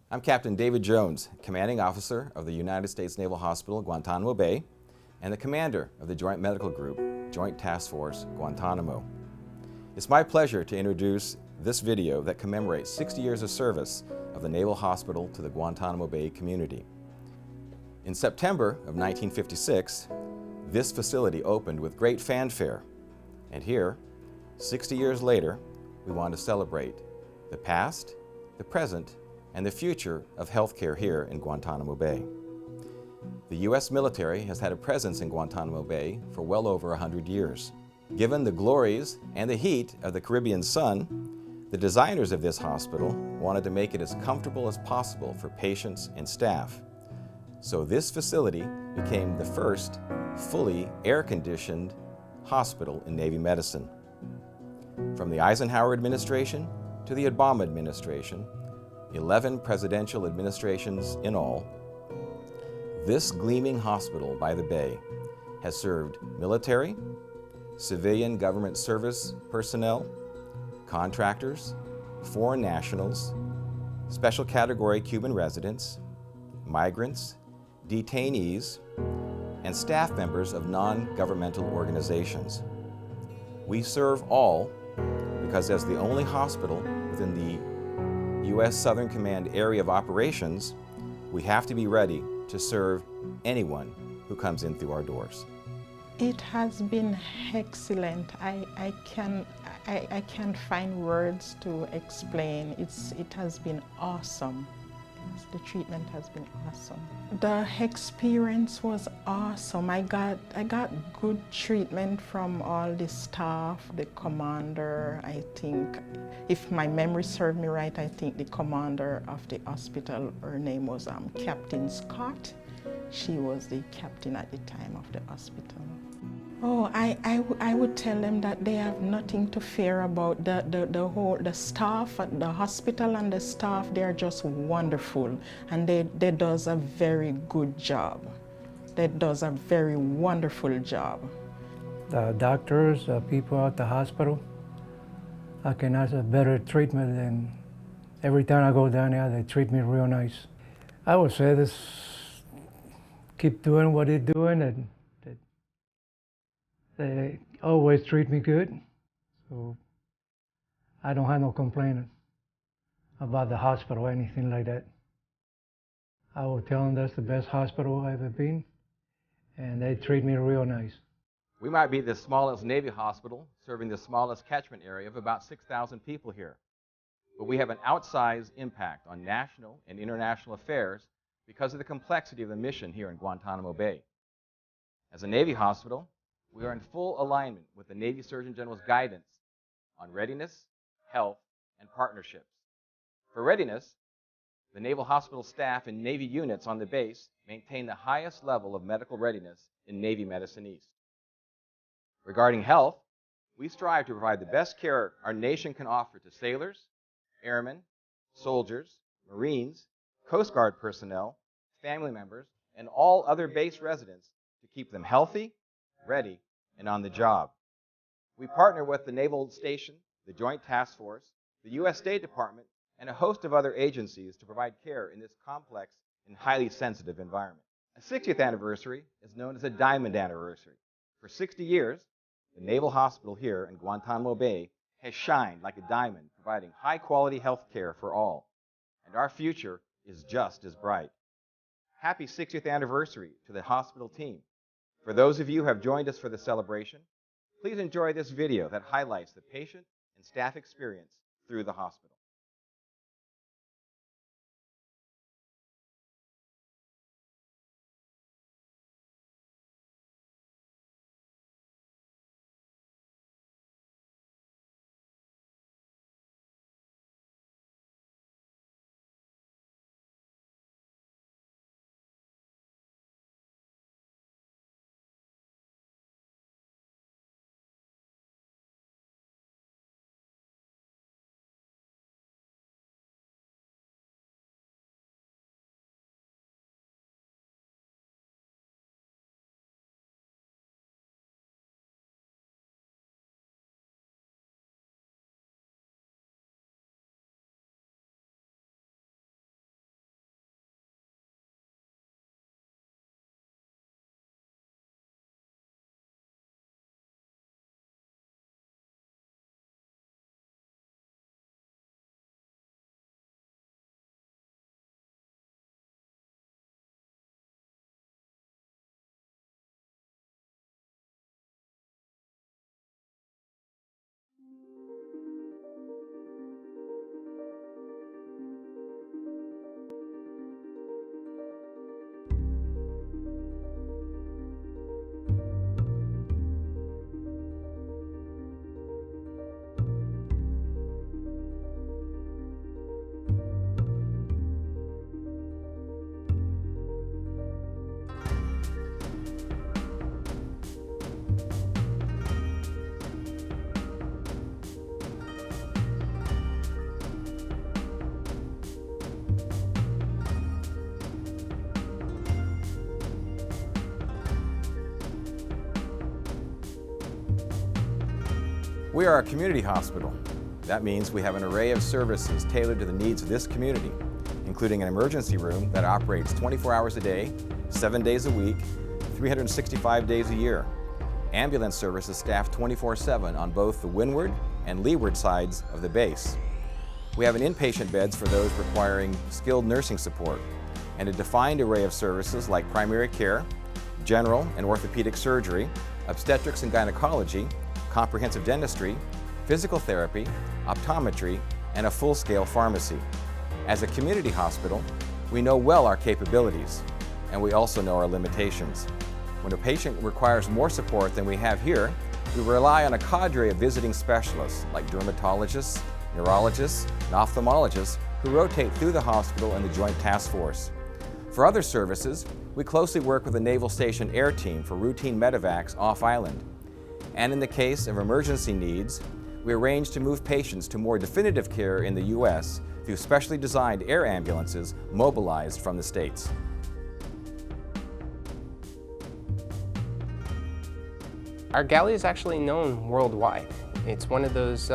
I'm Captain David Jones, Commanding Officer of the United States Naval Hospital, Guantanamo Bay, and the Commander of the Joint Medical Group, Joint Task Force, Guantanamo. It's my pleasure to introduce this video that commemorates 60 years of service of the Naval Hospital to the Guantanamo Bay community. In September of 1956, this facility opened with great fanfare, and here, 60 years later, we want to celebrate the past, the present, and the future of healthcare here in Guantanamo Bay. The U.S. military has had a presence in Guantanamo Bay for well over 100 years. Given the glories and the heat of the Caribbean sun, the designers of this hospital wanted to make it as comfortable as possible for patients and staff. So this facility became the first fully air-conditioned hospital in Navy medicine. From the Eisenhower administration to the Obama administration, 11 presidential administrations in all, this gleaming hospital by the bay has served military, civilian government service personnel, contractors, foreign nationals, special category Cuban residents, migrants, detainees, and staff members of non-governmental organizations. We serve all because as the only hospital within the U.S. Southern Command area of operations, we have to be ready to serve anyone who comes in through our doors. It has been excellent. I can't find words to explain. It has been awesome. The treatment has been awesome. The experience was awesome. I got good treatment from all the staff, the commander. I think, if my memory serves me right, I think the commander of the hospital, her name was Captain Scott. She was the captain at the time of the hospital. Oh, I would tell them that they have nothing to fear about the staff at the hospital, and the staff, they're just wonderful, and they does a very good job. They does a very wonderful job. The doctors, the people at the hospital, I can ask a better treatment, and every time I go down there, they treat me real nice. I would say this, keep doing what they're doing, and they always treat me good, so I don't have no complaining about the hospital or anything like that. I will tell them that's the best hospital I've ever been, and they treat me real nice. We might be the smallest Navy hospital, serving the smallest catchment area of about 6,000 people here. But we have an outsized impact on national and international affairs because of the complexity of the mission here in Guantanamo Bay. As a Navy hospital, we are in full alignment with the Navy Surgeon General's guidance on readiness, health, and partnerships. For readiness, the Naval Hospital staff and Navy units on the base maintain the highest level of medical readiness in Navy Medicine East. Regarding health, we strive to provide the best care our nation can offer to sailors, airmen, soldiers, Marines, Coast Guard personnel, family members, and all other base residents to keep them healthy, ready, and on the job. We partner with the Naval Station, the Joint Task Force, the U.S. State Department, and a host of other agencies to provide care in this complex and highly sensitive environment. A 60th anniversary is known as a Diamond Anniversary. For 60 years, the Naval Hospital here in Guantanamo Bay has shined like a diamond, providing high-quality health care for all. And our future is just as bright. Happy 60th anniversary to the hospital team. For those of you who have joined us for the celebration, please enjoy this video that highlights the patient and staff experience through the hospital. We are a community hospital. That means we have an array of services tailored to the needs of this community, including an emergency room that operates 24 hours a day, 7 days a week, 365 days a year. Ambulance services staffed 24/7 on both the windward and leeward sides of the base. We have an inpatient beds for those requiring skilled nursing support, and a defined array of services like primary care, general and orthopedic surgery, obstetrics and gynecology, comprehensive dentistry, physical therapy, optometry, and a full-scale pharmacy. As a community hospital, we know well our capabilities, and we also know our limitations. When a patient requires more support than we have here, we rely on a cadre of visiting specialists like dermatologists, neurologists, and ophthalmologists who rotate through the hospital and the Joint Task Force. For other services, we closely work with the Naval Station Air Team for routine medevacs off-island. And in the case of emergency needs, we arrange to move patients to more definitive care in the U.S. through specially designed air ambulances mobilized from the States. Our galley is actually known worldwide. It's one of those,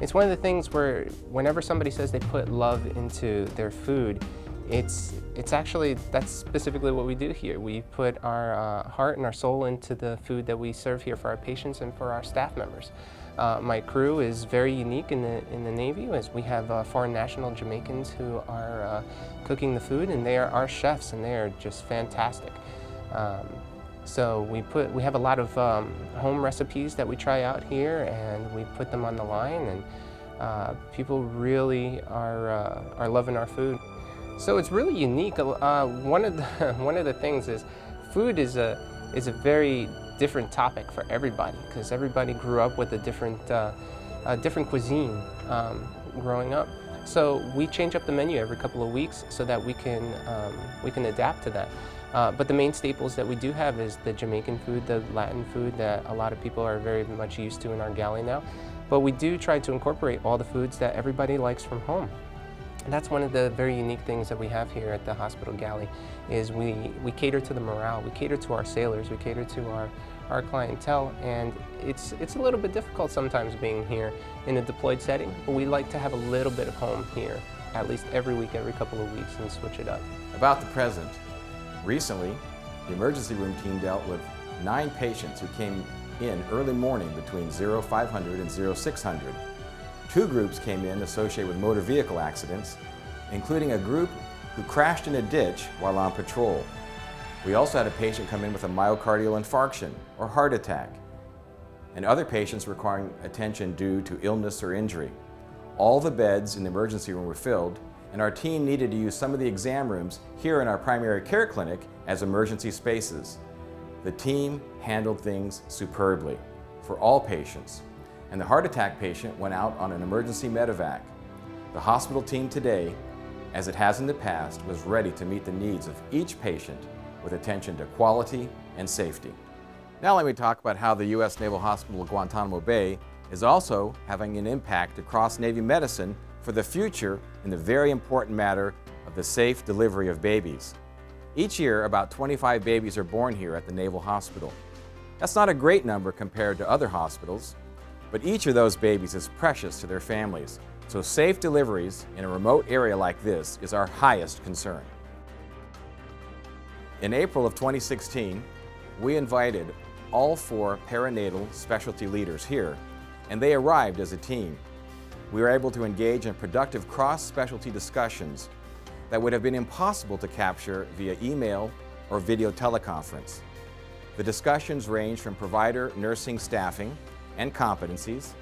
it's one of the things where whenever somebody says they put love into their food, it's actually, that's specifically what we do here. We put our heart and our soul into the food that we serve here for our patients and for our staff members. My crew is very unique in the Navy, as we have foreign national Jamaicans who are cooking the food, and they are our chefs, and they are just fantastic. So we have a lot of home recipes that we try out here, and we put them on the line, and people really are loving our food. So it's really unique. One of the things is food is a very different topic for everybody, because everybody grew up with a different cuisine growing up. So we change up the menu every couple of weeks so that we can adapt to that. But the main staples that we do have is the Jamaican food, the Latin food that a lot of people are very much used to in our galley now. But we do try to incorporate all the foods that everybody likes from home. And that's one of the very unique things that we have here at the hospital galley, is we cater to the morale, we cater to our sailors, we cater to our clientele, and it's a little bit difficult sometimes being here in a deployed setting, but we like to have a little bit of home here, at least every week, every couple of weeks, and switch it up. About the present. Recently, the emergency room team dealt with 9 patients who came in early morning between 0500 and 0600. 2 groups came in associated with motor vehicle accidents, including a group who crashed in a ditch while on patrol. We also had a patient come in with a myocardial infarction or heart attack, and other patients requiring attention due to illness or injury. All the beds in the emergency room were filled, and our team needed to use some of the exam rooms here in our primary care clinic as emergency spaces. The team handled things superbly for all patients, and the heart attack patient went out on an emergency medevac. The hospital team today, as it has in the past, was ready to meet the needs of each patient with attention to quality and safety. Now let me talk about how the U.S. Naval Hospital Guantanamo Bay is also having an impact across Navy medicine for the future in the very important matter of the safe delivery of babies. Each year, about 25 babies are born here at the Naval Hospital. That's not a great number compared to other hospitals, but each of those babies is precious to their families, so safe deliveries in a remote area like this is our highest concern. In April of 2016, we invited all 4 perinatal specialty leaders here, and they arrived as a team. We were able to engage in productive cross-specialty discussions that would have been impossible to capture via email or video teleconference. The discussions range from provider nursing staffing and competencies,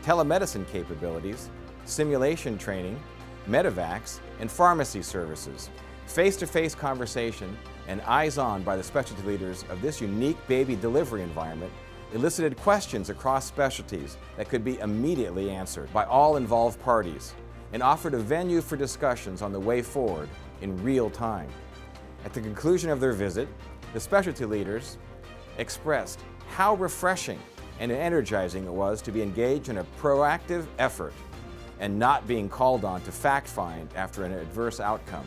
telemedicine capabilities, simulation training, medevacs, and pharmacy services. Face-to-face conversation and eyes-on by the specialty leaders of this unique baby delivery environment elicited questions across specialties that could be immediately answered by all involved parties and offered a venue for discussions on the way forward in real time. At the conclusion of their visit, the specialty leaders expressed how refreshing and energizing it was to be engaged in a proactive effort and not being called on to fact-find after an adverse outcome.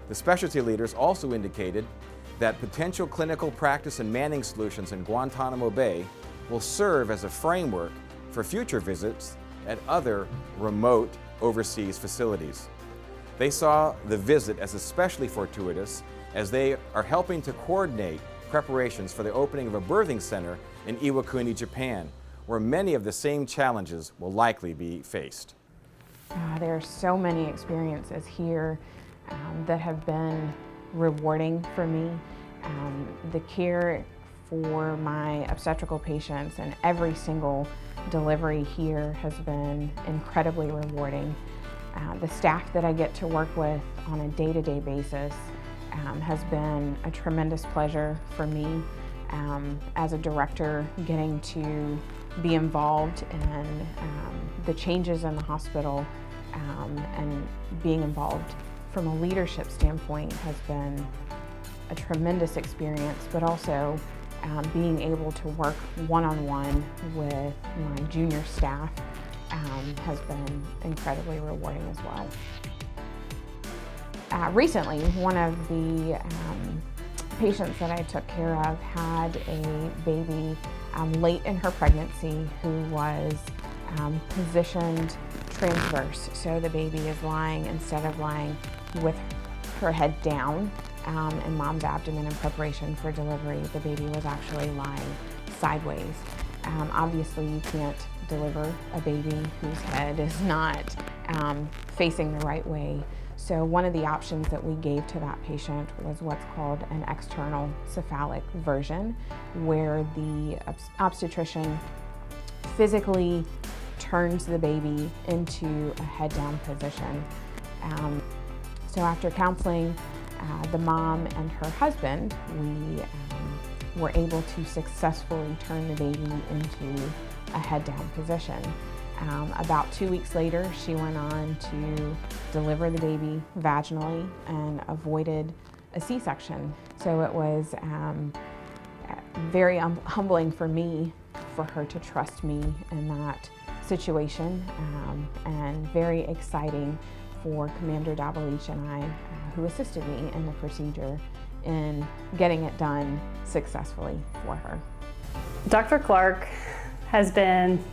The specialty leaders also indicated that potential clinical practice and manning solutions in Guantanamo Bay will serve as a framework for future visits at other remote overseas facilities. They saw the visit as especially fortuitous as they are helping to coordinate preparations for the opening of a birthing center in Iwakuni, Japan, where many of the same challenges will likely be faced. There are so many experiences here that have been rewarding for me. The care for my obstetrical patients and every single delivery here has been incredibly rewarding. The staff that I get to work with on a day-to-day basis has been a tremendous pleasure for me. As a director, getting to be involved in the changes in the hospital and being involved from a leadership standpoint has been a tremendous experience, but also being able to work one-on-one with my junior staff has been incredibly rewarding as well. Recently, one of the patients that I took care of had a baby late in her pregnancy who was positioned transverse. So the baby is lying, instead of lying with her head down in mom's abdomen in preparation for delivery, the baby was actually lying sideways. Obviously, you can't deliver a baby whose head is not facing the right way. So one of the options that we gave to that patient was what's called an external cephalic version, where the obstetrician physically turns the baby into a head down position. So after counseling the mom and her husband, we were able to successfully turn the baby into a head down position. About 2 weeks later, she went on to deliver the baby vaginally and avoided a C-section. So it was very humbling for me for her to trust me in that situation, and very exciting for Commander Dabalich and I, who assisted me in the procedure, in getting it done successfully for her. Dr. Clark has been,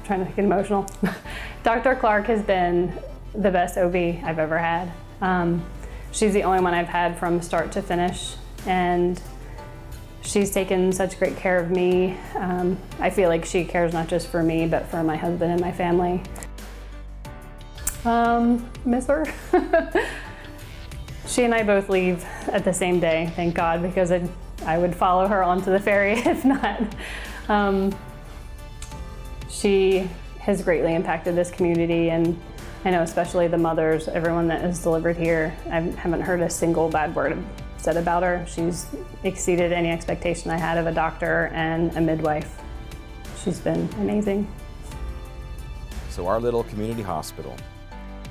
trying to get emotional. Dr. Clark has been the best OB I've ever had. She's the only one I've had from start to finish, and she's taken such great care of me. I feel like she cares not just for me, but for my husband and my family. Miss her. She and I both leave at the same day, thank God, because I would follow her onto the ferry if not. She has greatly impacted this community, and I know especially the mothers, everyone that is delivered here. I haven't heard a single bad word said about her. She's exceeded any expectation I had of a doctor and a midwife. She's been amazing. So our little community hospital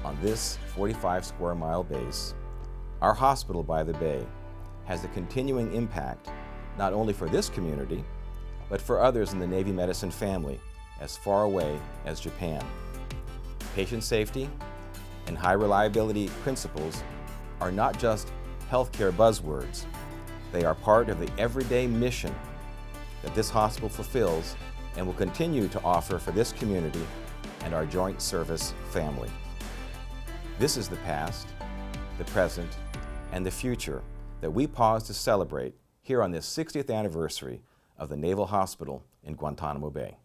on this 45 square mile base, our hospital by the bay, has a continuing impact not only for this community, but for others in the Navy medicine family as far away as Japan. Patient safety and high reliability principles are not just healthcare buzzwords. They are part of the everyday mission that this hospital fulfills and will continue to offer for this community and our joint service family. This is the past, the present, and the future that we pause to celebrate here on this 60th anniversary of the Naval Hospital in Guantanamo Bay.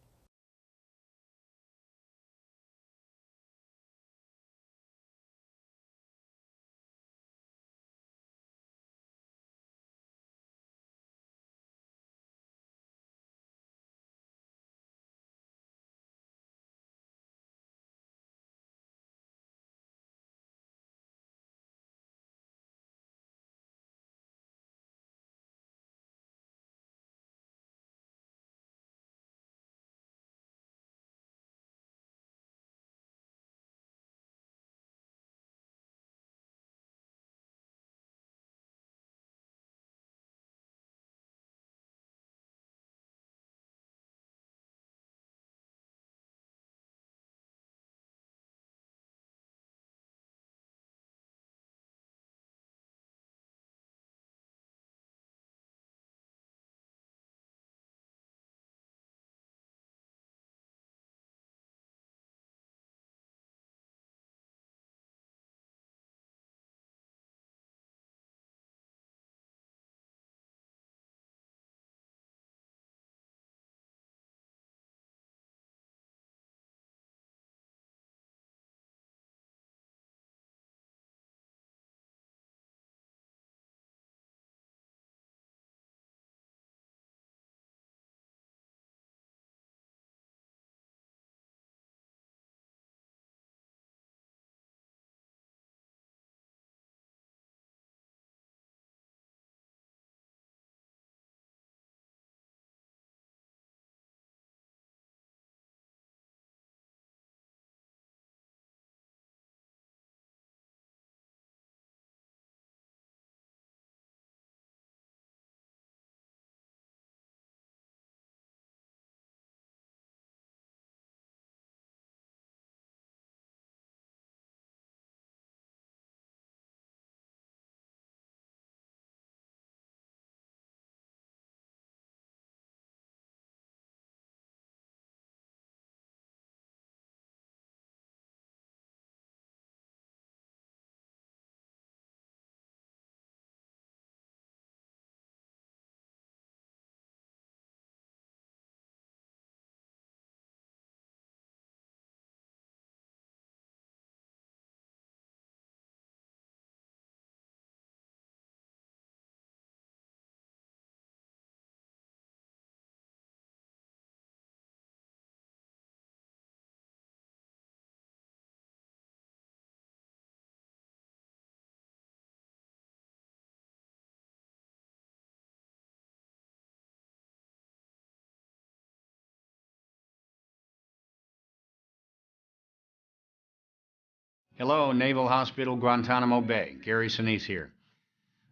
Hello, Naval Hospital, Guantanamo Bay. Gary Sinise here.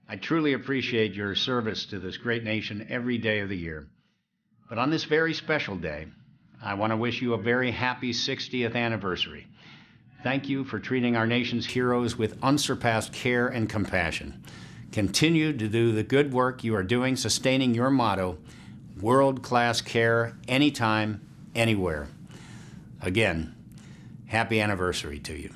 I truly appreciate your service to this great nation every day of the year. But on this very special day, I want to wish you a very happy 60th anniversary. Thank you for treating our nation's heroes with unsurpassed care and compassion. Continue to do the good work you are doing, sustaining your motto, world-class care, anytime, anywhere. Again, happy anniversary to you.